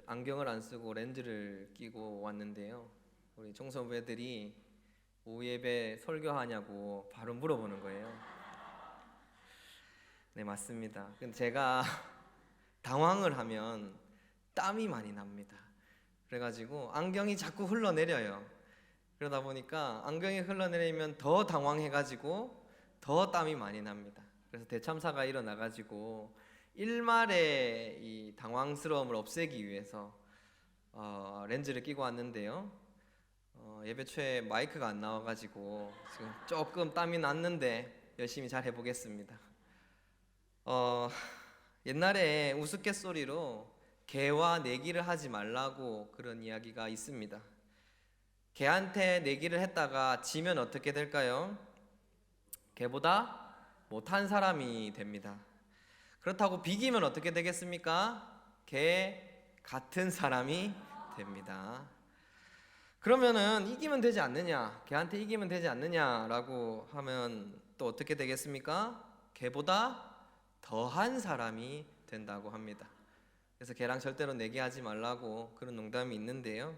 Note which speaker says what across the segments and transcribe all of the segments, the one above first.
Speaker 1: 안경을 안 쓰고 렌즈를 끼고 왔는데요. 우리 청소부애들이 오후 예배 설교하냐고 바로 물어보는 거예요. 네, 맞습니다. 근데 제가 당황을 하면 땀이 많이 납니다. 그래가지고 안경이 자꾸 흘러내려요. 그러다 보니까 안경이 흘러내리면 더 당황해가지고 더 땀이 많이 납니다. 그래서 대참사가 일어나가지고 일말의 이 당황스러움을 없애기 위해서 렌즈를 끼고 왔는데요. 예배 초에 마이크가 안 나와가지고 지금 조금 땀이 났는데 열심히 잘 해보겠습니다. 옛날에 우스갯소리로 개와 내기를 하지 말라고 그런 이야기가 있습니다. 개한테 내기를 했다가 지면 어떻게 될까요? 개보다 못한 사람이 됩니다. 그렇다고 비기면 어떻게 되겠습니까? 개 같은 사람이 됩니다. 그러면은 이기면 되지 않느냐? 개한테 이기면 되지 않느냐라고 하면 또 어떻게 되겠습니까? 개보다 더한 사람이 된다고 합니다. 그래서 개랑 절대로 내기하지 말라고 그런 농담이 있는데요.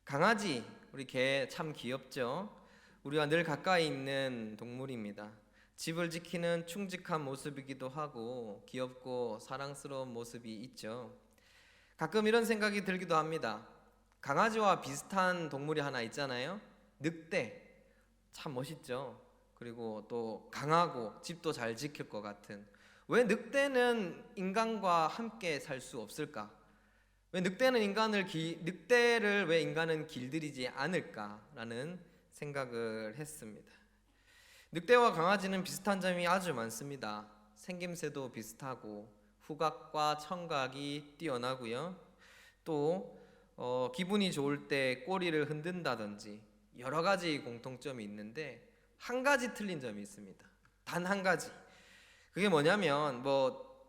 Speaker 1: 강아지, 우리 개 참 귀엽죠? 우리와 늘 가까이 있는 동물입니다. 집을 지키는 충직한 모습이기도 하고 귀엽고 사랑스러운 모습이 있죠. 가끔 이런 생각이 들기도 합니다. 강아지와 비슷한 동물이 하나 있잖아요. 늑대. 참 멋있죠. 그리고 또 강하고 집도 잘 지킬 것 같은. 왜 늑대는 인간과 함께 살 수 없을까? 왜 늑대를 왜 인간은 길들이지 않을까라는 생각을 했습니다. 늑대와 강아지는 비슷한 점이 아주 많습니다. 생김새도 비슷하고 후각과 청각이 뛰어나고요. 또 기분이 좋을 때 꼬리를 흔든다든지 여러 가지 공통점이 있는데 한 가지 틀린 점이 있습니다. 단 한 가지. 그게 뭐냐면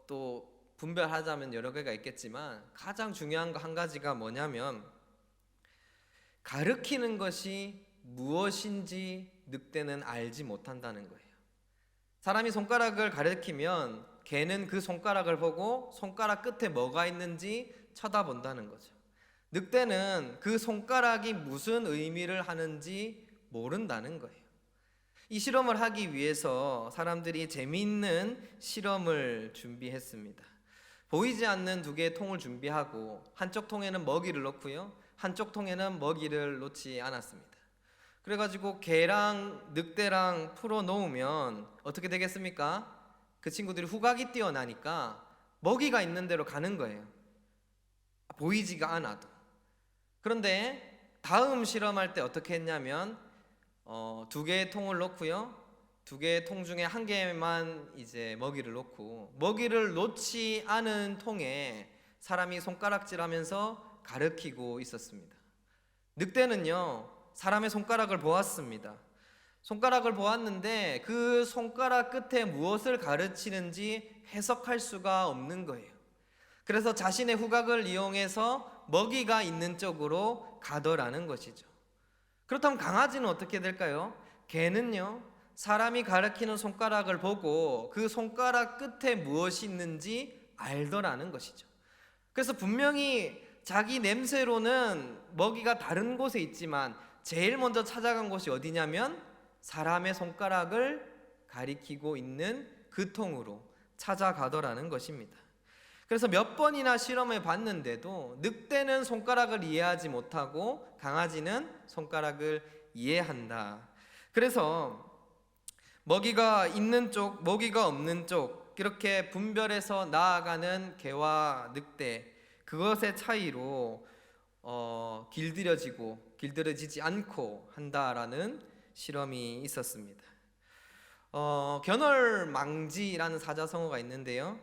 Speaker 1: 또 분별하자면 여러 개가 있겠지만 가장 중요한 거 한 가지가 뭐냐면 가르키는 것이 무엇인지 늑대는 알지 못한다는 거예요. 사람이 손가락을 가르키면 개는 그 손가락을 보고 손가락 끝에 뭐가 있는지 쳐다본다는 거죠. 늑대는 그 손가락이 무슨 의미를 하는지 모른다는 거예요. 이 실험을 하기 위해서 사람들이 재미있는 실험을 준비했습니다. 보이지 않는 두 개의 통을 준비하고 한쪽 통에는 먹이를 넣고요, 한쪽 통에는 먹이를 놓지 않았습니다. 그래가지고 개랑 늑대랑 풀어 놓으면 어떻게 되겠습니까? 그 친구들이 후각이 뛰어나니까 먹이가 있는 대로 가는 거예요. 보이지가 않아도. 그런데 다음 실험할 때 어떻게 했냐면 두 개의 통을 놓고요, 두 개의 통 중에 한 개만 이제 먹이를 놓고 먹이를 놓지 않은 통에 사람이 손가락질하면서 가르키고 있었습니다. 늑대는요, 사람의 손가락을 보았습니다. 손가락을 보았는데 그 손가락 끝에 무엇을 가르치는지 해석할 수가 없는 거예요. 그래서 자신의 후각을 이용해서 먹이가 있는 쪽으로 가더라는 것이죠. 그렇다면 강아지는 어떻게 될까요? 개는요, 사람이 가리키는 손가락을 보고 그 손가락 끝에 무엇이 있는지 알더라는 것이죠. 그래서 분명히 자기 냄새로는 먹이가 다른 곳에 있지만 제일 먼저 찾아간 곳이 어디냐면 사람의 손가락을 가리키고 있는 그 통으로 찾아가더라는 것입니다. 그래서 몇 번이나 실험해 봤는데도 늑대는 손가락을 이해하지 못하고 강아지는 손가락을 이해한다. 그래서 먹이가 있는 쪽, 먹이가 없는 쪽 이렇게 분별해서 나아가는 개와 늑대, 그것의 차이로 길들여지지 않고 한다라는 실험이 있었습니다. 견월망지라는 사자성어가 있는데요,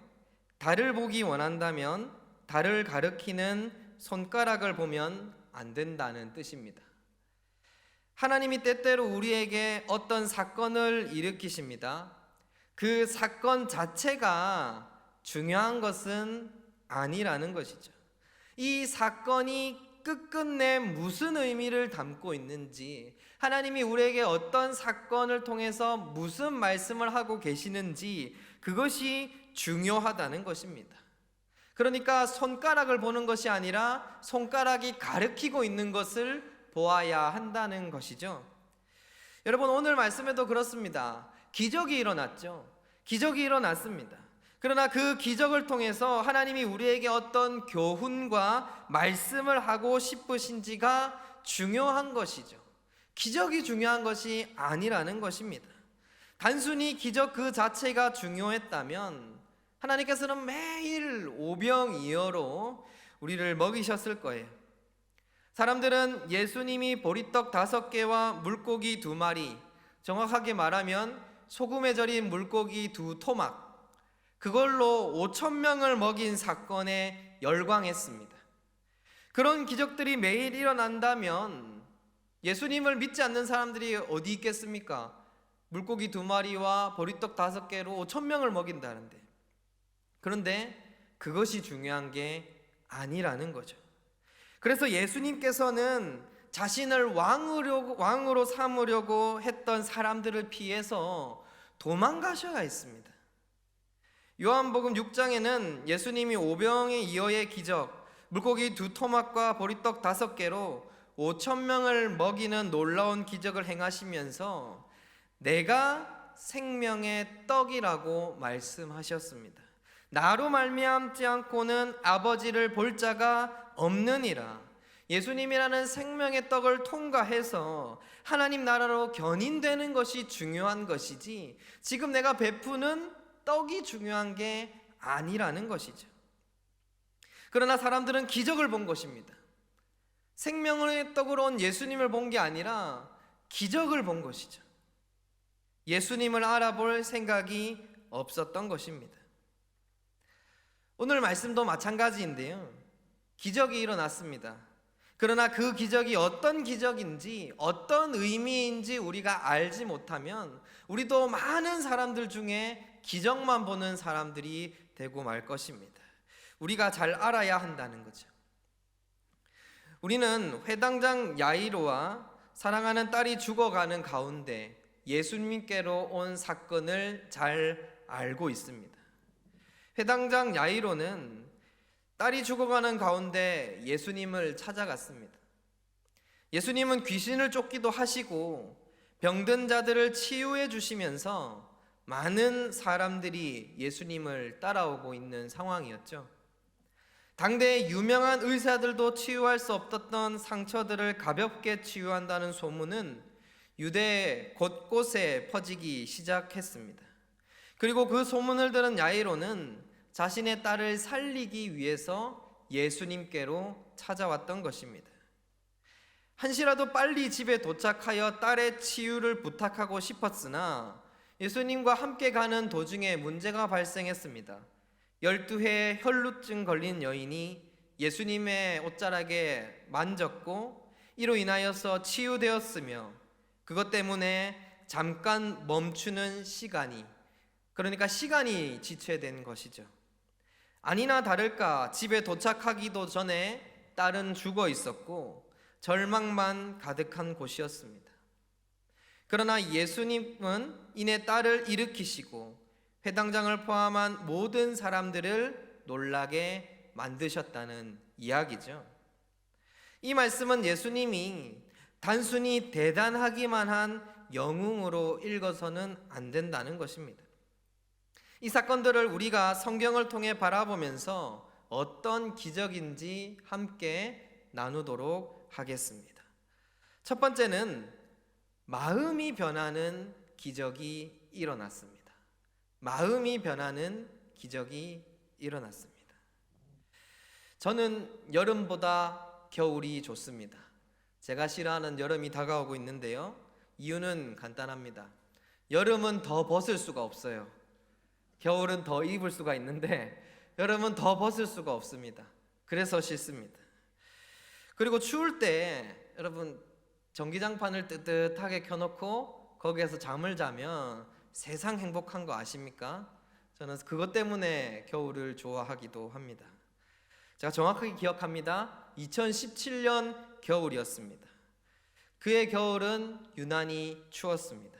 Speaker 1: 달을 보기 원한다면 달을 가리키는 손가락을 보면 안 된다는 뜻입니다. 하나님이 때때로 우리에게 어떤 사건을 일으키십니다. 그 사건 자체가 중요한 것은 아니라는 것이죠. 이 사건이 끝끝내 무슨 의미를 담고 있는지, 하나님이 우리에게 어떤 사건을 통해서 무슨 말씀을 하고 계시는지, 그것이 중요하다는 것입니다. 그러니까 손가락을 보는 것이 아니라 손가락이 가리키고 있는 것을 보아야 한다는 것이죠. 여러분, 오늘 말씀에도 그렇습니다. 기적이 일어났죠. 기적이 일어났습니다. 그러나 그 기적을 통해서 하나님이 우리에게 어떤 교훈과 말씀을 하고 싶으신지가 중요한 것이죠. 기적이 중요한 것이 아니라는 것입니다. 단순히 기적 그 자체가 중요했다면 하나님께서는 매일 오병이어로 우리를 먹이셨을 거예요. 사람들은 예수님이 보리떡 5개와 물고기 2마리, 정확하게 말하면 소금에 절인 물고기 2토막, 그걸로 5,000명을 먹인 사건에 열광했습니다. 그런 기적들이 매일 일어난다면 예수님을 믿지 않는 사람들이 어디 있겠습니까? 물고기 2마리와 보리떡 5개로 5,000명을 먹인다는데. 그런데 그것이 중요한 게 아니라는 거죠. 그래서 예수님께서는 자신을 왕으로 삼으려고 했던 사람들을 피해서 도망가셔야 했습니다. 요한복음 6장에는 예수님이 오병의 이어의 기적, 물고기 2토막과 보리떡 5개로 5,000명을 먹이는 놀라운 기적을 행하시면서 내가 생명의 떡이라고 말씀하셨습니다. 나로 말미암지 않고는 아버지를 볼 자가 없느니라. 예수님이라는 생명의 떡을 통과해서 하나님 나라로 견인되는 것이 중요한 것이지 지금 내가 베푸는 떡이 중요한 게 아니라는 것이죠. 그러나 사람들은 기적을 본 것입니다. 생명의 떡으로 온 예수님을 본 게 아니라 기적을 본 것이죠. 예수님을 알아볼 생각이 없었던 것입니다. 오늘 말씀도 마찬가지인데요. 기적이 일어났습니다. 그러나 그 기적이 어떤 기적인지 어떤 의미인지 우리가 알지 못하면 우리도 많은 사람들 중에 기적만 보는 사람들이 되고 말 것입니다. 우리가 잘 알아야 한다는 거죠. 우리는 회당장 야이로와 사랑하는 딸이 죽어가는 가운데 예수님께로 온 사건을 잘 알고 있습니다. 회당장 야이로는 딸이 죽어가는 가운데 예수님을 찾아갔습니다. 예수님은 귀신을 쫓기도 하시고 병든 자들을 치유해 주시면서 많은 사람들이 예수님을 따라오고 있는 상황이었죠. 당대의 유명한 의사들도 치유할 수 없었던 상처들을 가볍게 치유한다는 소문은 유대 곳곳에 퍼지기 시작했습니다. 그리고 그 소문을 들은 야이로는 자신의 딸을 살리기 위해서 예수님께로 찾아왔던 것입니다. 한시라도 빨리 집에 도착하여 딸의 치유를 부탁하고 싶었으나 예수님과 함께 가는 도중에 문제가 발생했습니다. 12해 혈루증 걸린 여인이 예수님의 옷자락에 만졌고 이로 인하여서 치유되었으며 그것 때문에 잠깐 멈추는 시간이, 그러니까 시간이 지체된 것이죠. 아니나 다를까 집에 도착하기도 전에 딸은 죽어 있었고 절망만 가득한 곳이었습니다. 그러나 예수님은 이내 딸을 일으키시고 회당장을 포함한 모든 사람들을 놀라게 만드셨다는 이야기죠. 이 말씀은 예수님이 단순히 대단하기만 한 영웅으로 읽어서는 안 된다는 것입니다. 이 사건들을 우리가 성경을 통해 바라보면서 어떤 기적인지 함께 나누도록 하겠습니다. 첫 번째는 마음이 변하는 기적이 일어났습니다. 마음이 변하는 기적이 일어났습니다. 저는 여름보다 겨울이 좋습니다. 제가 싫어하는 여름이 다가오고 있는데요. 이유는 간단합니다. 여름은 더 벗을 수가 없어요. 겨울은 더 입을 수가 있는데 여름은 더 벗을 수가 없습니다. 그래서 싫습니다. 그리고 추울 때 여러분 전기장판을 뜨뜻하게 켜놓고 거기에서 잠을 자면 세상 행복한 거 아십니까? 저는 그것 때문에 겨울을 좋아하기도 합니다. 제가 정확하게 기억합니다. 2017년 겨울이었습니다. 그의 겨울은 유난히 추웠습니다.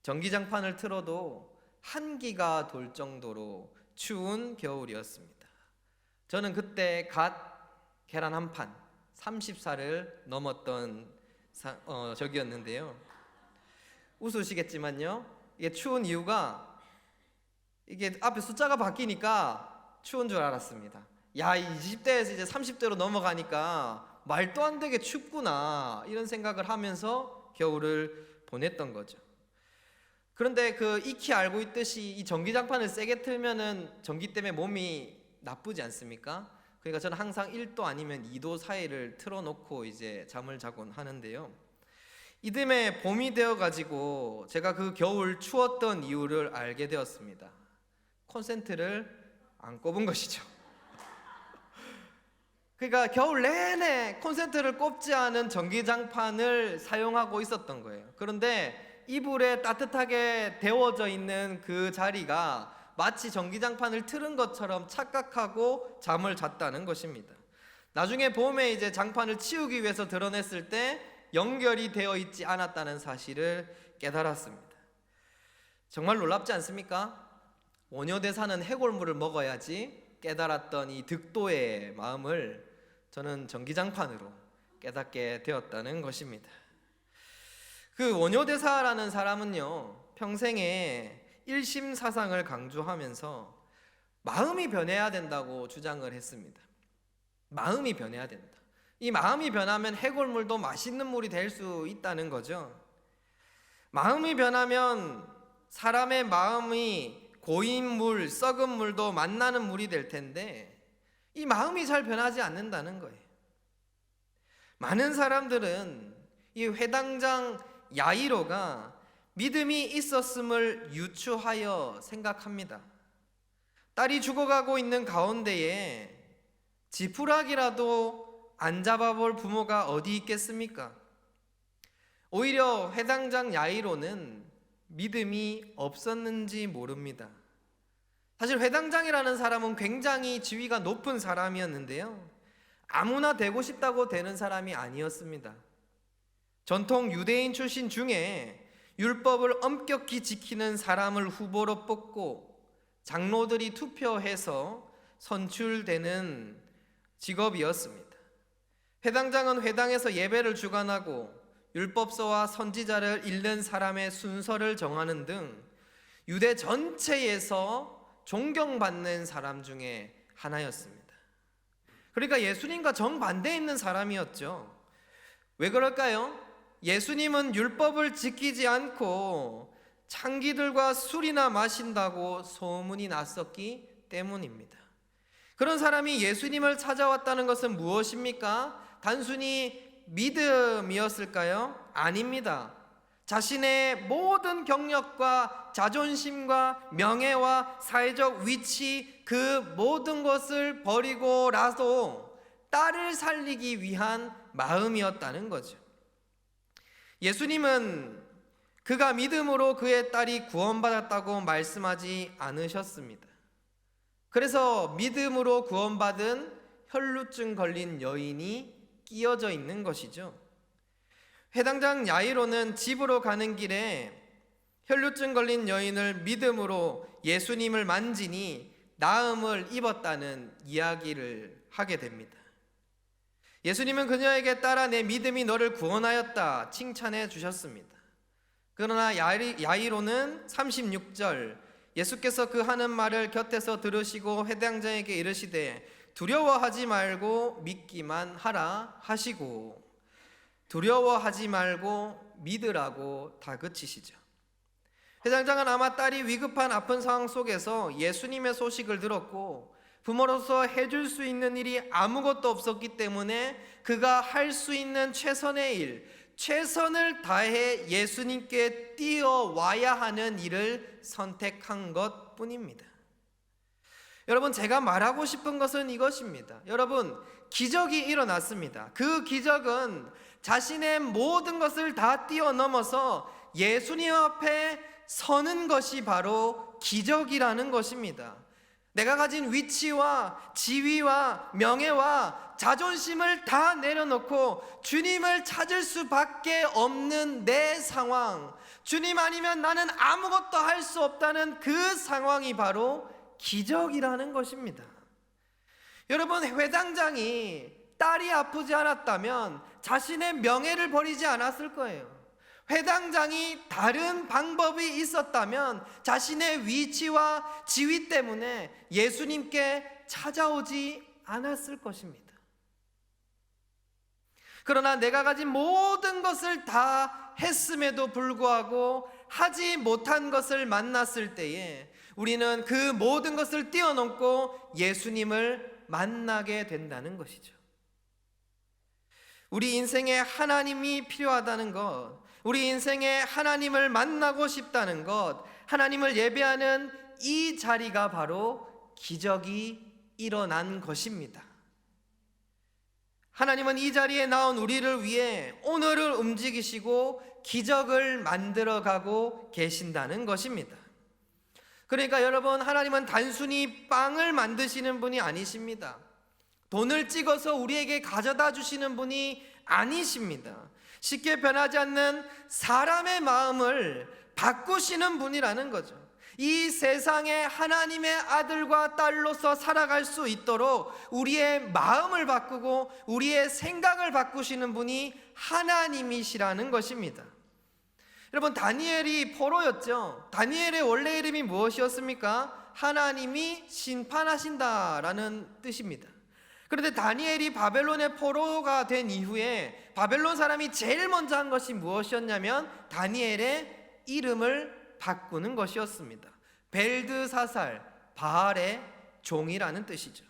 Speaker 1: 전기장판을 틀어도 한기가 돌 정도로 추운 겨울이었습니다. 저는 그때 갓 계란 한 판 30살을 넘었던 적이었는데요. 웃으시겠지만요, 이게 추운 이유가 이게 앞에 숫자가 바뀌니까 추운 줄 알았습니다. 야, 이 20대에서 이제 30대로 넘어가니까 말도 안 되게 춥구나, 이런 생각을 하면서 겨울을 보냈던 거죠. 그런데 그 익히 알고 있듯이 이 전기장판을 세게 틀면은 전기 때문에 몸이 나쁘지 않습니까? 그러니까 저는 항상 1도 아니면 2도 사이를 틀어놓고 이제 잠을 자곤 하는데요. 이듬해 봄이 되어가지고 제가 그 겨울 추웠던 이유를 알게 되었습니다. 콘센트를 안 꼽은 것이죠. 그러니까 겨울 내내 콘센트를 꼽지 않은 전기장판을 사용하고 있었던 거예요. 그런데 이불에 따뜻하게 데워져 있는 그 자리가 마치 전기장판을 틀은 것처럼 착각하고 잠을 잤다는 것입니다. 나중에 봄에 이제 장판을 치우기 위해서 드러냈을 때 연결이 되어 있지 않았다는 사실을 깨달았습니다. 정말 놀랍지 않습니까? 원효대사는 해골물을 먹어야지 깨달았던 이 득도의 마음을 저는 전기장판으로 깨닫게 되었다는 것입니다. 그 원효대사라는 사람은요, 평생에 일심사상을 강조하면서 마음이 변해야 된다고 주장을 했습니다. 마음이 변해야 된다. 이 마음이 변하면 해골물도 맛있는 물이 될 수 있다는 거죠. 마음이 변하면 사람의 마음이 고인 물, 썩은 물도 만나는 물이 될 텐데 이 마음이 잘 변하지 않는다는 거예요. 많은 사람들은 이 회당장 야이로가 믿음이 있었음을 유추하여 생각합니다. 딸이 죽어가고 있는 가운데에 지푸라기라도 안 잡아볼 부모가 어디 있겠습니까? 오히려 회당장 야이로는 믿음이 없었는지 모릅니다. 사실 회당장이라는 사람은 굉장히 지위가 높은 사람이었는데요, 아무나 되고 싶다고 되는 사람이 아니었습니다. 전통 유대인 출신 중에 율법을 엄격히 지키는 사람을 후보로 뽑고 장로들이 투표해서 선출되는 직업이었습니다. 회당장은 회당에서 예배를 주관하고 율법서와 선지자를 읽는 사람의 순서를 정하는 등 유대 전체에서 존경받는 사람 중에 하나였습니다. 그러니까 예수님과 정반대에 있는 사람이었죠. 왜 그럴까요? 예수님은 율법을 지키지 않고 창기들과 술이나 마신다고 소문이 났었기 때문입니다. 그런 사람이 예수님을 찾아왔다는 것은 무엇입니까? 단순히 믿음이었을까요? 아닙니다. 자신의 모든 경력과 자존심과 명예와 사회적 위치, 그 모든 것을 버리고라도 딸을 살리기 위한 마음이었다는 거죠. 예수님은 그가 믿음으로 그의 딸이 구원받았다고 말씀하지 않으셨습니다. 그래서 믿음으로 구원받은 혈루증 걸린 여인이 끼어져 있는 것이죠. 회당장 야이로는 집으로 가는 길에 혈루증 걸린 여인을 믿음으로 예수님을 만지니 나음을 입었다는 이야기를 하게 됩니다. 예수님은 그녀에게 따라 내 믿음이 너를 구원하였다 칭찬해 주셨습니다. 그러나 야이로는 36절 예수께서 그 하는 말을 곁에서 들으시고 회당장에게 이르시되 두려워하지 말고 믿기만 하라 하시고, 두려워하지 말고 믿으라고 다그치시죠. 회당장은 아마 딸이 위급한 아픈 상황 속에서 예수님의 소식을 들었고 부모로서 해줄 수 있는 일이 아무것도 없었기 때문에 그가 할 수 있는 최선의 일, 최선을 다해 예수님께 뛰어와야 하는 일을 선택한 것 뿐입니다. 여러분, 제가 말하고 싶은 것은 이것입니다. 여러분, 기적이 일어났습니다. 그 기적은 자신의 모든 것을 다 뛰어넘어서 예수님 앞에 서는 것이 바로 기적이라는 것입니다. 내가 가진 위치와 지위와 명예와 자존심을 다 내려놓고 주님을 찾을 수밖에 없는 내 상황, 주님 아니면 나는 아무것도 할 수 없다는 그 상황이 바로 기적이라는 것입니다. 여러분, 회당장이 딸이 아프지 않았다면 자신의 명예를 버리지 않았을 거예요. 회당장이 다른 방법이 있었다면 자신의 위치와 지위 때문에 예수님께 찾아오지 않았을 것입니다. 그러나 내가 가진 모든 것을 다 했음에도 불구하고 하지 못한 것을 만났을 때에 우리는 그 모든 것을 뛰어넘고 예수님을 만나게 된다는 것이죠. 우리 인생에 하나님이 필요하다는 것, 우리 인생에 하나님을 만나고 싶다는 것, 하나님을 예배하는 이 자리가 바로 기적이 일어난 것입니다. 하나님은 이 자리에 나온 우리를 위해 오늘을 움직이시고 기적을 만들어가고 계신다는 것입니다. 그러니까 여러분, 하나님은 단순히 빵을 만드시는 분이 아니십니다. 돈을 찍어서 우리에게 가져다 주시는 분이 아니십니다. 쉽게 변하지 않는 사람의 마음을 바꾸시는 분이라는 거죠. 이 세상에 하나님의 아들과 딸로서 살아갈 수 있도록 우리의 마음을 바꾸고 우리의 생각을 바꾸시는 분이 하나님이시라는 것입니다. 여러분, 다니엘이 포로였죠. 다니엘의 원래 이름이 무엇이었습니까? 하나님이 심판하신다라는 뜻입니다. 그런데 다니엘이 바벨론의 포로가 된 이후에 바벨론 사람이 제일 먼저 한 것이 무엇이었냐면 다니엘의 이름을 바꾸는 것이었습니다. 벨드사살, 바알의 종이라는 뜻이죠.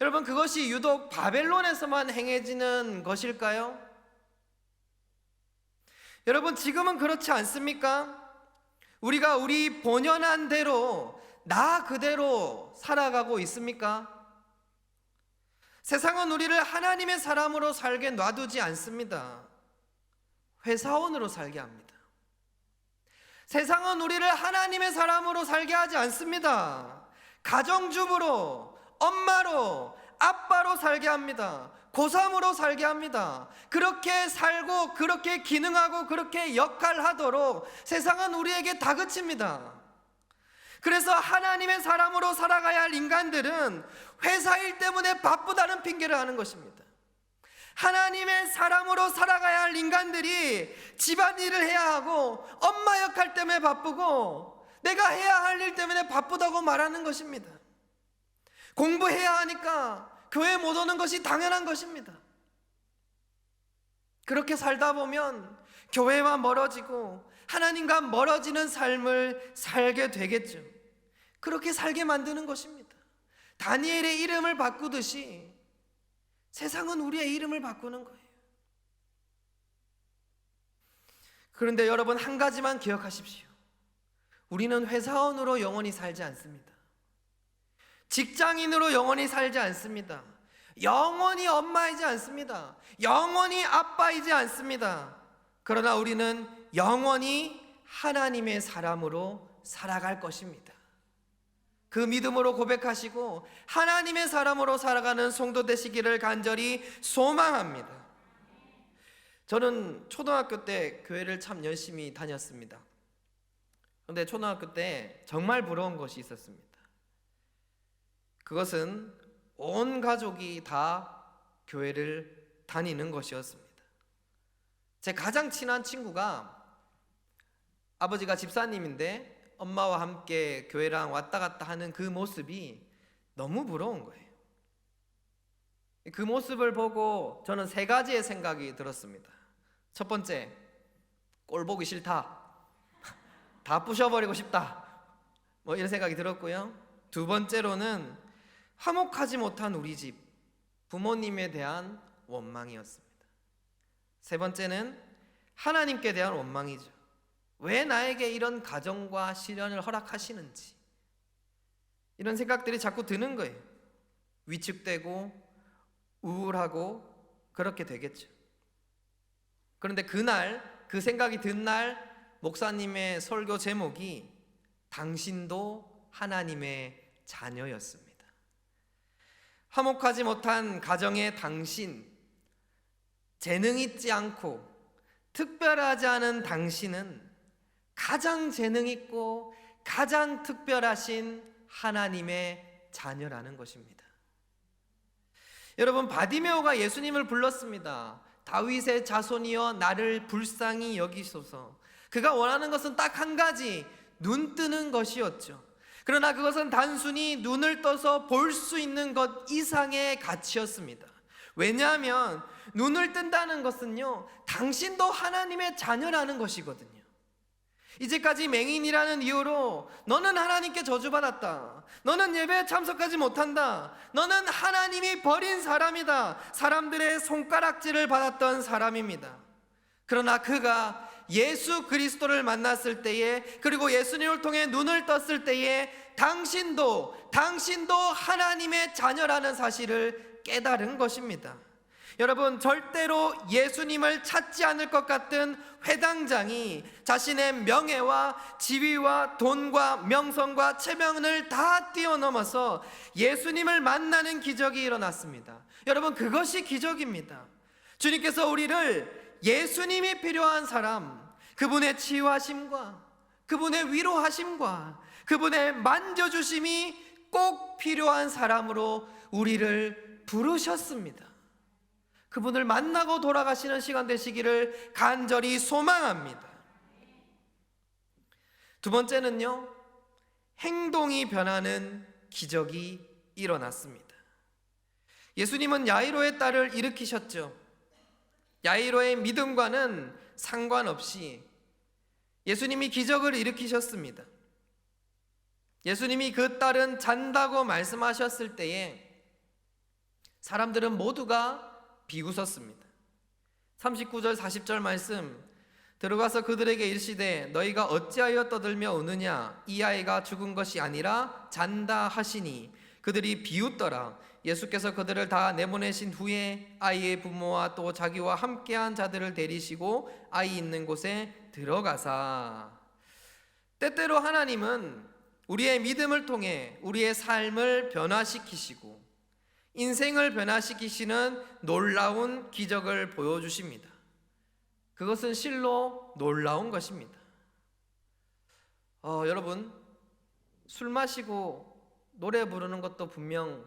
Speaker 1: 여러분, 그것이 유독 바벨론에서만 행해지는 것일까요? 여러분, 지금은 그렇지 않습니까? 우리가 우리 본연한 대로 나 그대로 살아가고 있습니까? 세상은 우리를 하나님의 사람으로 살게 놔두지 않습니다. 회사원으로 살게 합니다. 세상은 우리를 하나님의 사람으로 살게 하지 않습니다. 가정주부로, 엄마로, 아빠로 살게 합니다. 고3으로 살게 합니다. 그렇게 살고 그렇게 기능하고 그렇게 역할하도록 세상은 우리에게 다그칩니다. 그래서 하나님의 사람으로 살아가야 할 인간들은 회사 일 때문에 바쁘다는 핑계를 하는 것입니다. 하나님의 사람으로 살아가야 할 인간들이 집안일을 해야 하고 엄마 역할 때문에 바쁘고 내가 해야 할 일 때문에 바쁘다고 말하는 것입니다. 공부해야 하니까 교회 못 오는 것이 당연한 것입니다. 그렇게 살다 보면 교회와 멀어지고 하나님과 멀어지는 삶을 살게 되겠죠. 그렇게 살게 만드는 것입니다. 다니엘의 이름을 바꾸듯이 세상은 우리의 이름을 바꾸는 거예요. 그런데 여러분, 한 가지만 기억하십시오. 우리는 회사원으로 영원히 살지 않습니다. 직장인으로 영원히 살지 않습니다. 영원히 엄마이지 않습니다. 영원히 아빠이지 않습니다. 그러나 우리는 영원히 하나님의 사람으로 살아갈 것입니다. 그 믿음으로 고백하시고 하나님의 사람으로 살아가는 성도 되시기를 간절히 소망합니다. 저는 초등학교 때 교회를 참 열심히 다녔습니다. 그런데 초등학교 때 정말 부러운 것이 있었습니다. 그것은 온 가족이 다 교회를 다니는 것이었습니다. 제 가장 친한 친구가 아버지가 집사님인데 엄마와 함께 교회랑 왔다 갔다 하는 그 모습이 너무 부러운 거예요. 그 모습을 보고 저는 세 가지의 생각이 들었습니다. 첫 번째, 꼴 보기 싫다. 다 부셔버리고 싶다. 이런 생각이 들었고요. 두 번째로는 화목하지 못한 우리 집, 부모님에 대한 원망이었습니다. 세 번째는 하나님께 대한 원망이죠. 왜 나에게 이런 가정과 시련을 허락하시는지, 이런 생각들이 자꾸 드는 거예요. 위축되고 우울하고 그렇게 되겠죠. 그런데 그날, 그 생각이 든 날 목사님의 설교 제목이 당신도 하나님의 자녀였습니다. 화목하지 못한 가정의 당신, 재능 있지 않고 특별하지 않은 당신은 가장 재능 있고 가장 특별하신 하나님의 자녀라는 것입니다. 여러분, 바디메오가 예수님을 불렀습니다. 다윗의 자손이여 나를 불쌍히 여기소서. 그가 원하는 것은 딱 한 가지, 눈 뜨는 것이었죠. 그러나 그것은 단순히 눈을 떠서 볼 수 있는 것 이상의 가치였습니다. 왜냐하면 눈을 뜬다는 것은요, 당신도 하나님의 자녀라는 것이거든요. 이제까지 맹인이라는 이유로 너는 하나님께 저주받았다, 너는 예배에 참석하지 못한다, 너는 하나님이 버린 사람이다, 사람들의 손가락질을 받았던 사람입니다. 그러나 그가 예수 그리스도를 만났을 때에, 그리고 예수님을 통해 눈을 떴을 때에 당신도 하나님의 자녀라는 사실을 깨달은 것입니다. 여러분, 절대로 예수님을 찾지 않을 것 같은 회당장이 자신의 명예와 지위와 돈과 명성과 체면을 다 뛰어넘어서 예수님을 만나는 기적이 일어났습니다. 여러분, 그것이 기적입니다. 주님께서 우리를 예수님이 필요한 사람, 그분의 치유하심과 그분의 위로하심과 그분의 만져주심이 꼭 필요한 사람으로 우리를 부르셨습니다. 그분을 만나고 돌아가시는 시간 되시기를 간절히 소망합니다. 두 번째는요, 행동이 변하는 기적이 일어났습니다. 예수님은 야이로의 딸을 일으키셨죠. 야이로의 믿음과는 상관없이 예수님이 기적을 일으키셨습니다. 예수님이 그 딸은 잔다고 말씀하셨을 때에 사람들은 모두가 비웃었습니다. 39절 40절 말씀, 들어가서 그들에게 이르시되 너희가 어찌하여 떠들며 우느냐, 이 아이가 죽은 것이 아니라 잔다 하시니 그들이 비웃더라. 예수께서 그들을 다 내보내신 후에 아이의 부모와 또 자기와 함께한 자들을 데리시고 아이 있는 곳에 들어가사. 때때로 하나님은 우리의 믿음을 통해 우리의 삶을 변화시키시고 인생을 변화시키시는 놀라운 기적을 보여주십니다. 그것은 실로 놀라운 것입니다. 여러분, 술 마시고 노래 부르는 것도 분명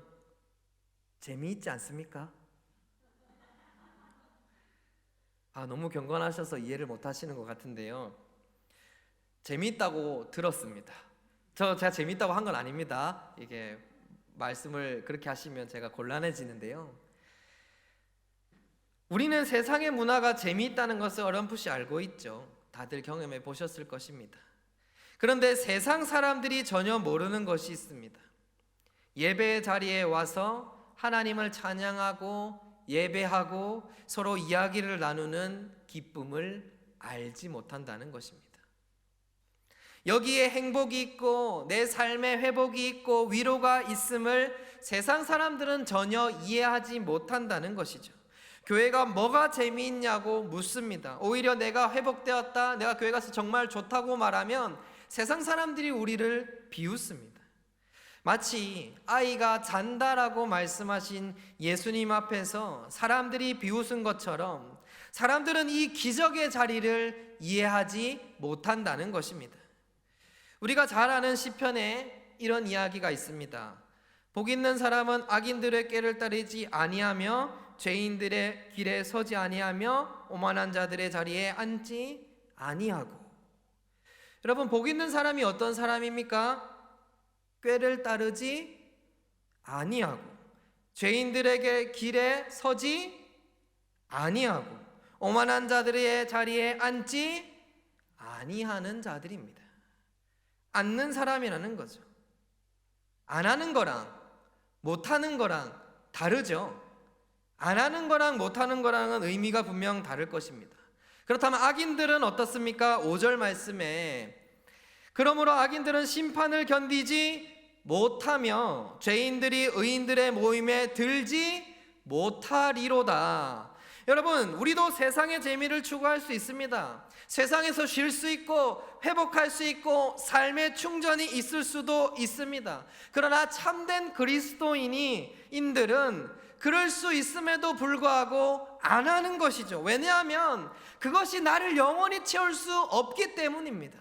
Speaker 1: 재미있지 않습니까? 너무 경건하셔서 이해를 못 하시는 것 같은데요, 재미있다고 들었습니다. 제가 재미있다고 한 건 아닙니다. 이게 말씀을 그렇게 하시면 제가 곤란해지는데요, 우리는 세상의 문화가 재미있다는 것을 어렴풋이 알고 있죠. 다들 경험해 보셨을 것입니다. 그런데 세상 사람들이 전혀 모르는 것이 있습니다. 예배 자리에 와서 하나님을 찬양하고 예배하고 서로 이야기를 나누는 기쁨을 알지 못한다는 것입니다. 여기에 행복이 있고 내 삶에 회복이 있고 위로가 있음을 세상 사람들은 전혀 이해하지 못한다는 것이죠. 교회가 뭐가 재미있냐고 묻습니다. 오히려 내가 회복되었다, 내가 교회 가서 정말 좋다고 말하면 세상 사람들이 우리를 비웃습니다. 마치 아이가 잔다라고 말씀하신 예수님 앞에서 사람들이 비웃은 것처럼 사람들은 이 기적의 자리를 이해하지 못한다는 것입니다. 우리가 잘 아는 시편에 이런 이야기가 있습니다. 복 있는 사람은 악인들의 꾀를 따르지 아니하며 죄인들의 길에 서지 아니하며 오만한 자들의 자리에 앉지 아니하고. 여러분, 복 있는 사람이 어떤 사람입니까? 꾀를 따르지 아니하고 죄인들에게 길에 서지 아니하고 오만한 자들의 자리에 앉지 아니하는 자들입니다. 앉는 사람이라는 거죠. 안 하는 거랑 못하는 거랑 다르죠. 안 하는 거랑 못하는 거랑은 의미가 분명 다를 것입니다. 그렇다면 악인들은 어떻습니까? 5절 말씀에 그러므로 악인들은 심판을 견디지 못하며 죄인들이 의인들의 모임에 들지 못하리로다. 여러분, 우리도 세상의 재미를 추구할 수 있습니다. 세상에서 쉴 수 있고 회복할 수 있고 삶의 충전이 있을 수도 있습니다. 그러나 참된 그리스도인들은 그럴 수 있음에도 불구하고 안 하는 것이죠. 왜냐하면 그것이 나를 영원히 채울 수 없기 때문입니다.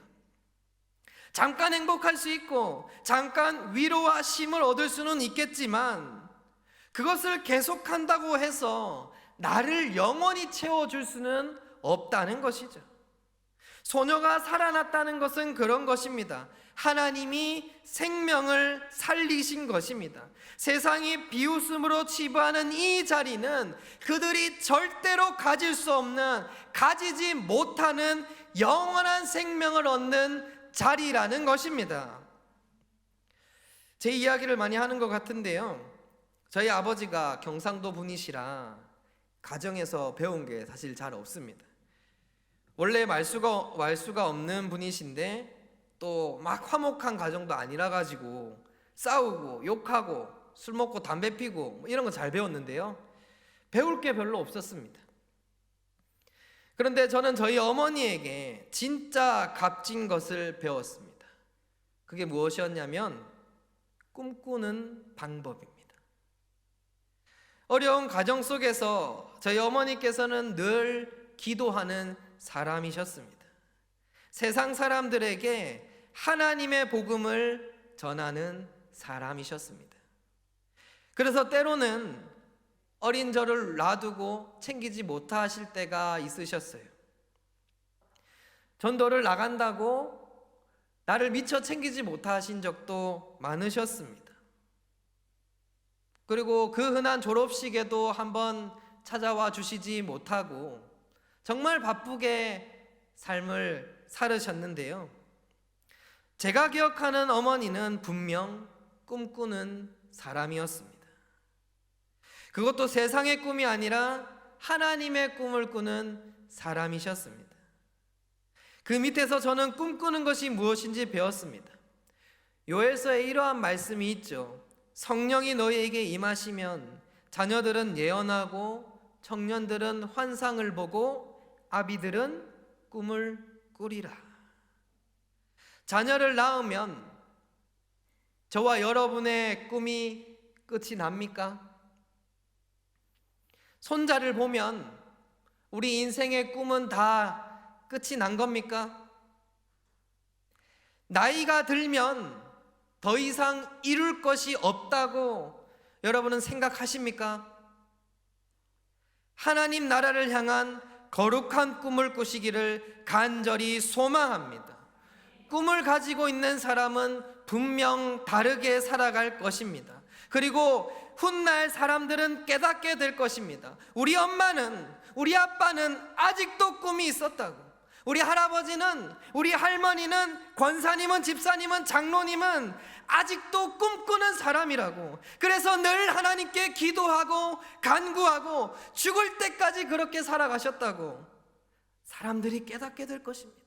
Speaker 1: 잠깐 행복할 수 있고 잠깐 위로와 쉼을 얻을 수는 있겠지만 그것을 계속한다고 해서 나를 영원히 채워줄 수는 없다는 것이죠. 소녀가 살아났다는 것은 그런 것입니다. 하나님이 생명을 살리신 것입니다. 세상이 비웃음으로 치부하는 이 자리는 그들이 절대로 가질 수 없는, 가지지 못하는 영원한 생명을 얻는 자리라는 것입니다. 제 이야기를 많이 하는 것 같은데요, 저희 아버지가 경상도 분이시라 가정에서 배운 게 사실 잘 없습니다. 원래 말수가 없는 분이신데 또 막 화목한 가정도 아니라 가지고 싸우고 욕하고 술 먹고 담배 피고 이런 거 잘 배웠는데요, 배울 게 별로 없었습니다. 그런데 저는 저희 어머니에게 진짜 값진 것을 배웠습니다. 그게 무엇이었냐면 꿈꾸는 방법입니다. 어려운 가정 속에서 저희 어머니께서는 늘 기도하는 사람이셨습니다. 세상 사람들에게 하나님의 복음을 전하는 사람이셨습니다. 그래서 때로는 어린 저를 놔두고 챙기지 못하실 때가 있으셨어요. 전도를 나간다고 나를 미처 챙기지 못하신 적도 많으셨습니다. 그리고 그 흔한 졸업식에도 한번 찾아와 주시지 못하고 정말 바쁘게 삶을 살으셨는데요, 제가 기억하는 어머니는 분명 꿈꾸는 사람이었습니다. 그것도 세상의 꿈이 아니라 하나님의 꿈을 꾸는 사람이셨습니다. 그 밑에서 저는 꿈꾸는 것이 무엇인지 배웠습니다. 요엘서에 이러한 말씀이 있죠. 성령이 너희에게 임하시면 자녀들은 예언하고 청년들은 환상을 보고 아비들은 꿈을 꾸리라. 자녀를 낳으면 저와 여러분의 꿈이 끝이 납니까? 손자를 보면 우리 인생의 꿈은 다 끝이 난 겁니까? 나이가 들면 더 이상 이룰 것이 없다고 여러분은 생각하십니까? 하나님 나라를 향한 거룩한 꿈을 꾸시기를 간절히 소망합니다. 꿈을 가지고 있는 사람은 분명 다르게 살아갈 것입니다. 그리고 훗날 사람들은 깨닫게 될 것입니다. 우리 엄마는, 우리 아빠는 아직도 꿈이 있었다고. 우리 할아버지는, 우리 할머니는, 권사님은, 집사님은, 장로님은 아직도 꿈꾸는 사람이라고. 그래서 늘 하나님께 기도하고 간구하고 죽을 때까지 그렇게 살아가셨다고 사람들이 깨닫게 될 것입니다.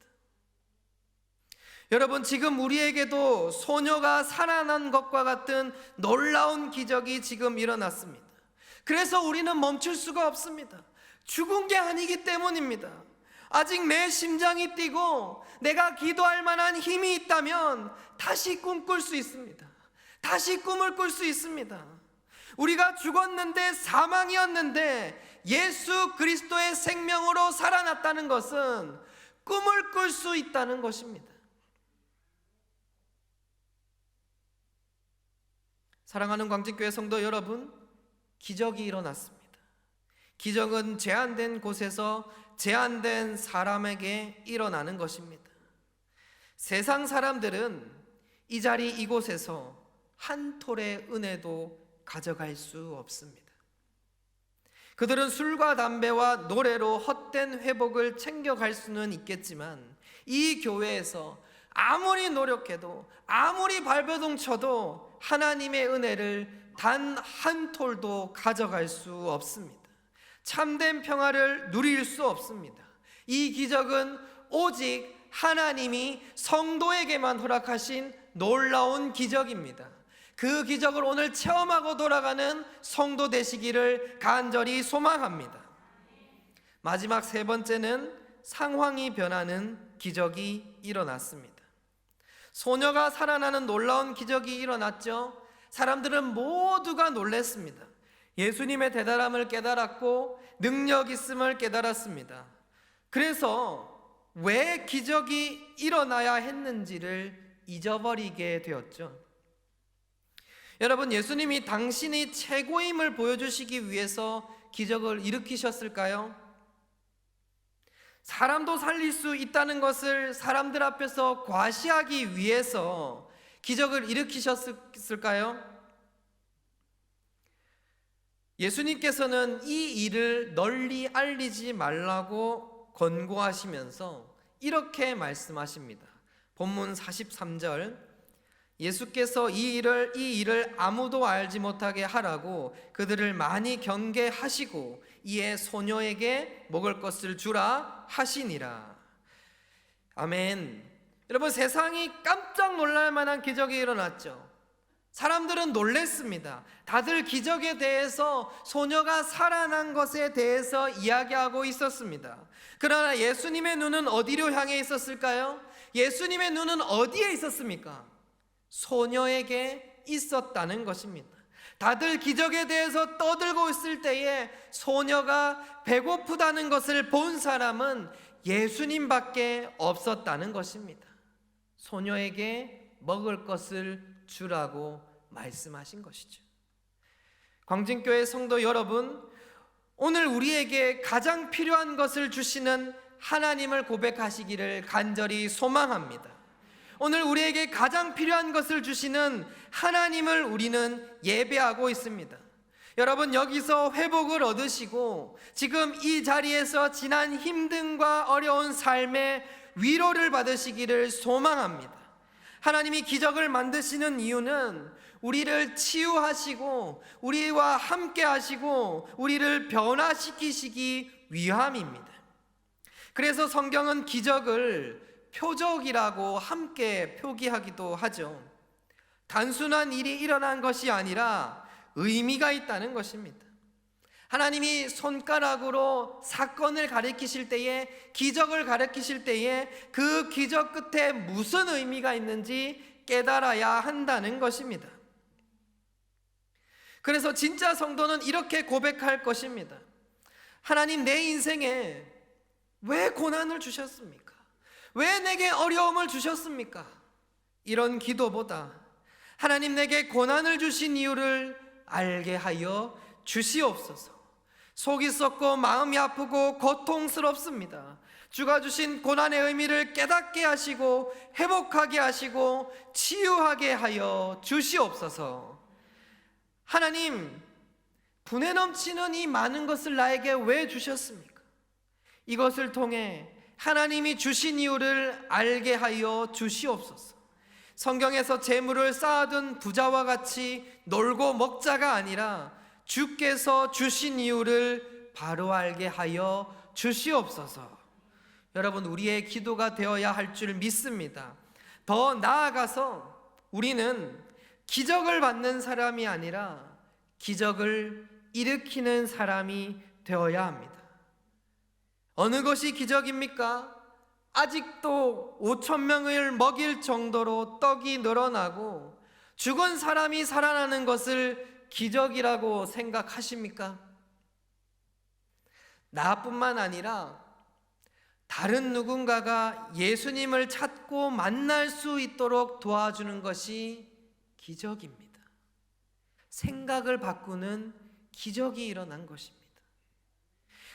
Speaker 1: 여러분, 지금 우리에게도 소녀가 살아난 것과 같은 놀라운 기적이 지금 일어났습니다. 그래서 우리는 멈출 수가 없습니다. 죽은 게 아니기 때문입니다. 아직 내 심장이 뛰고 내가 기도할 만한 힘이 있다면 다시 꿈꿀 수 있습니다. 다시 꿈을 꿀 수 있습니다. 우리가 죽었는데, 사망이었는데 예수 그리스도의 생명으로 살아났다는 것은 꿈을 꿀 수 있다는 것입니다. 사랑하는 광진교회 성도 여러분, 기적이 일어났습니다. 기적은 제한된 곳에서 제한된 사람에게 일어나는 것입니다. 세상 사람들은 이 자리 이곳에서 한 톨의 은혜도 가져갈 수 없습니다. 그들은 술과 담배와 노래로 헛된 회복을 챙겨갈 수는 있겠지만 이 교회에서 아무리 노력해도, 아무리 발버둥 쳐도 하나님의 은혜를 단 한 톨도 가져갈 수 없습니다. 참된 평화를 누릴 수 없습니다. 이 기적은 오직 하나님이 성도에게만 허락하신 놀라운 기적입니다. 그 기적을 오늘 체험하고 돌아가는 성도 되시기를 간절히 소망합니다. 마지막 세 번째는 상황이 변하는 기적이 일어났습니다. 소녀가 살아나는 놀라운 기적이 일어났죠. 사람들은 모두가 놀랐습니다. 예수님의 대단함을 깨달았고 능력 있음을 깨달았습니다. 그래서 왜 기적이 일어나야 했는지를 잊어버리게 되었죠. 여러분, 예수님이 당신이 최고임을 보여주시기 위해서 기적을 일으키셨을까요? 사람도 살릴 수 있다는 것을 사람들 앞에서 과시하기 위해서 기적을 일으키셨을까요? 예수님께서는 이 일을 널리 알리지 말라고 권고하시면서 이렇게 말씀하십니다. 본문 43절, 예수께서 이 일을 아무도 알지 못하게 하라고 그들을 많이 경계하시고 이에 소녀에게 먹을 것을 주라 하시니라. 아멘. 여러분, 세상이 깜짝 놀랄 만한 기적이 일어났죠. 사람들은 놀랬습니다. 다들 기적에 대해서, 소녀가 살아난 것에 대해서 이야기하고 있었습니다. 그러나 예수님의 눈은 어디로 향해 있었을까요? 예수님의 눈은 어디에 있었습니까? 소녀에게 있었다는 것입니다. 다들 기적에 대해서 떠들고 있을 때에 소녀가 배고프다는 것을 본 사람은 예수님밖에 없었다는 것입니다. 소녀에게 먹을 것을 주라고 말씀하신 것이죠. 광진교회 성도 여러분, 오늘 우리에게 가장 필요한 것을 주시는 하나님을 고백하시기를 간절히 소망합니다. 오늘 우리에게 가장 필요한 것을 주시는 하나님을 우리는 예배하고 있습니다. 여러분, 여기서 회복을 얻으시고 지금 이 자리에서 지난 힘듦과 어려운 삶의 위로를 받으시기를 소망합니다. 하나님이 기적을 만드시는 이유는 우리를 치유하시고 우리와 함께 하시고 우리를 변화시키시기 위함입니다. 그래서 성경은 기적을 표적이라고 함께 표기하기도 하죠. 단순한 일이 일어난 것이 아니라 의미가 있다는 것입니다. 하나님이 손가락으로 사건을 가리키실 때에, 기적을 가리키실 때에 그 기적 끝에 무슨 의미가 있는지 깨달아야 한다는 것입니다. 그래서 진짜 성도는 이렇게 고백할 것입니다. 하나님, 내 인생에 왜 고난을 주셨습니까? 왜 내게 어려움을 주셨습니까? 이런 기도보다 하나님, 내게 고난을 주신 이유를 알게 하여 주시옵소서. 속이 썩고 마음이 아프고 고통스럽습니다. 주가 주신 고난의 의미를 깨닫게 하시고 회복하게 하시고 치유하게 하여 주시옵소서. 하나님, 분에 넘치는 이 많은 것을 나에게 왜 주셨습니까? 이것을 통해 하나님이 주신 이유를 알게 하여 주시옵소서. 성경에서 재물을 쌓아둔 부자와 같이 놀고 먹자가 아니라 주께서 주신 이유를 바로 알게 하여 주시옵소서. 여러분, 우리의 기도가 되어야 할 줄 믿습니다. 더 나아가서 우리는 기적을 받는 사람이 아니라 기적을 일으키는 사람이 되어야 합니다. 어느 것이 기적입니까? 아직도 5,000명을 먹일 정도로 떡이 늘어나고 죽은 사람이 살아나는 것을 기적이라고 생각하십니까? 나뿐만 아니라 다른 누군가가 예수님을 찾고 만날 수 있도록 도와주는 것이 기적입니다. 생각을 바꾸는 기적이 일어난 것입니다.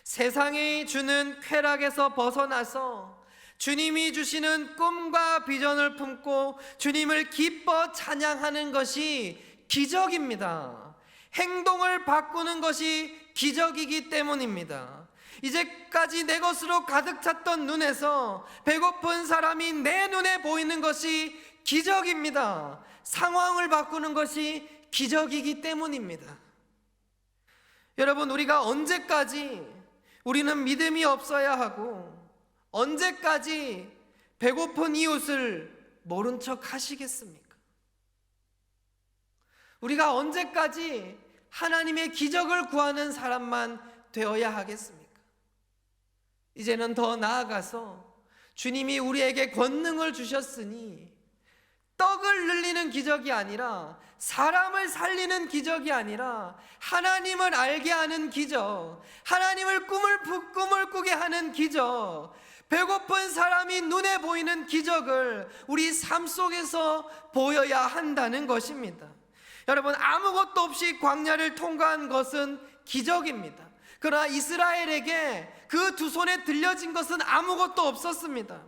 Speaker 1: 세상이 주는 쾌락에서 벗어나서 주님이 주시는 꿈과 비전을 품고 주님을 기뻐 찬양하는 것이 기적입니다. 행동을 바꾸는 것이 기적이기 때문입니다. 이제까지 내 것으로 가득 찼던 눈에서 배고픈 사람이 내 눈에 보이는 것이 기적입니다. 상황을 바꾸는 것이 기적이기 때문입니다. 여러분, 우리가 언제까지 우리는 믿음이 없어야 하고 언제까지 배고픈 이웃을 모른 척 하시겠습니까? 우리가 언제까지 하나님의 기적을 구하는 사람만 되어야 하겠습니까? 이제는 더 나아가서 주님이 우리에게 권능을 주셨으니 떡을 늘리는 기적이 아니라, 사람을 살리는 기적이 아니라 하나님을 알게 하는 기적, 하나님을 꿈을 꾸게 하는 기적, 배고픈 사람이 눈에 보이는 기적을 우리 삶 속에서 보여야 한다는 것입니다. 여러분, 아무것도 없이 광야를 통과한 것은 기적입니다. 그러나 이스라엘에게 그 두 손에 들려진 것은 아무것도 없었습니다.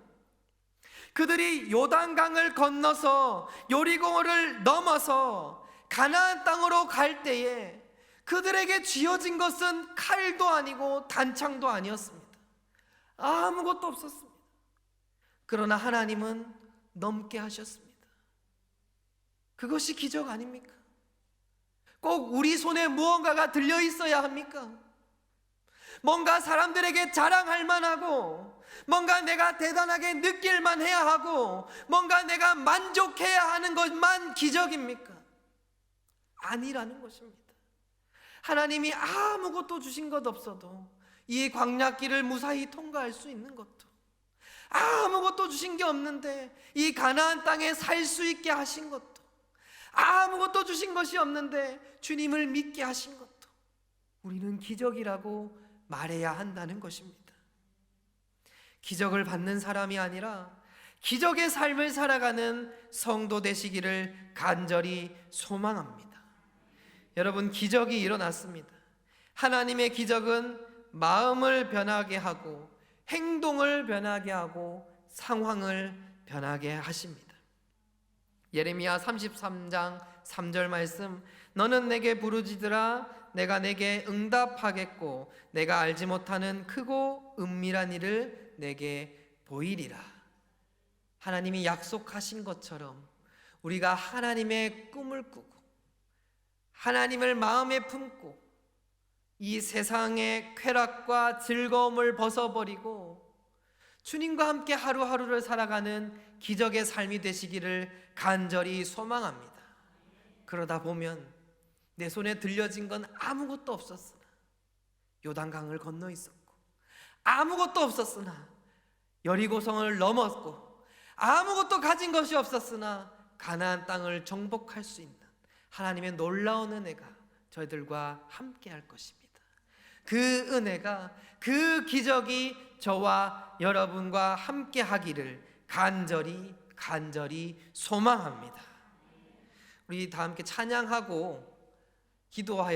Speaker 1: 그들이 요단강을 건너서 여리고를 넘어서 가나안 땅으로 갈 때에 그들에게 쥐어진 것은 칼도 아니고 단창도 아니었습니다. 아무것도 없었습니다. 그러나 하나님은 넘게 하셨습니다. 그것이 기적 아닙니까? 꼭 우리 손에 무언가가 들려 있어야 합니까? 뭔가 사람들에게 자랑할 만하고, 뭔가 내가 대단하게 느낄만 해야 하고, 뭔가 내가 만족해야 하는 것만 기적입니까? 아니라는 것입니다. 하나님이 아무것도 주신 것 없어도 이 광야길을 무사히 통과할 수 있는 것도, 아무것도 주신 게 없는데 이 가나안 땅에 살 수 있게 하신 것도, 아무것도 주신 것이 없는데 주님을 믿게 하신 것도 우리는 기적이라고 말해야 한다는 것입니다. 기적을 받는 사람이 아니라 기적의 삶을 살아가는 성도 되시기를 간절히 소망합니다. 여러분, 기적이 일어났습니다. 하나님의 기적은 마음을 변하게 하고 행동을 변하게 하고 상황을 변하게 하십니다. 예레미야 33장 3절 말씀, 너는 내게 부르짖으라 내가 내게 응답하겠고 내가 알지 못하는 크고 은밀한 일을 내게 보이리라. 하나님이 약속하신 것처럼 우리가 하나님의 꿈을 꾸고 하나님을 마음에 품고 이 세상의 쾌락과 즐거움을 벗어버리고 주님과 함께 하루하루를 살아가는 기적의 삶이 되시기를 간절히 소망합니다. 그러다 보면 내 손에 들려진 건 아무것도 없었으나 요단강을 건너 있었고, 아무것도 없었으나 여리고성을 넘었고, 아무것도 가진 것이 없었으나 가나안 땅을 정복할 수 있는 하나님의 놀라운 은혜가 저희들과 함께 할 것입니다. 그 은혜가, 그 기적이 저와 여러분과 함께 하기를 간절히 소망합니다. 우리 다 함께 찬양하고 기도하여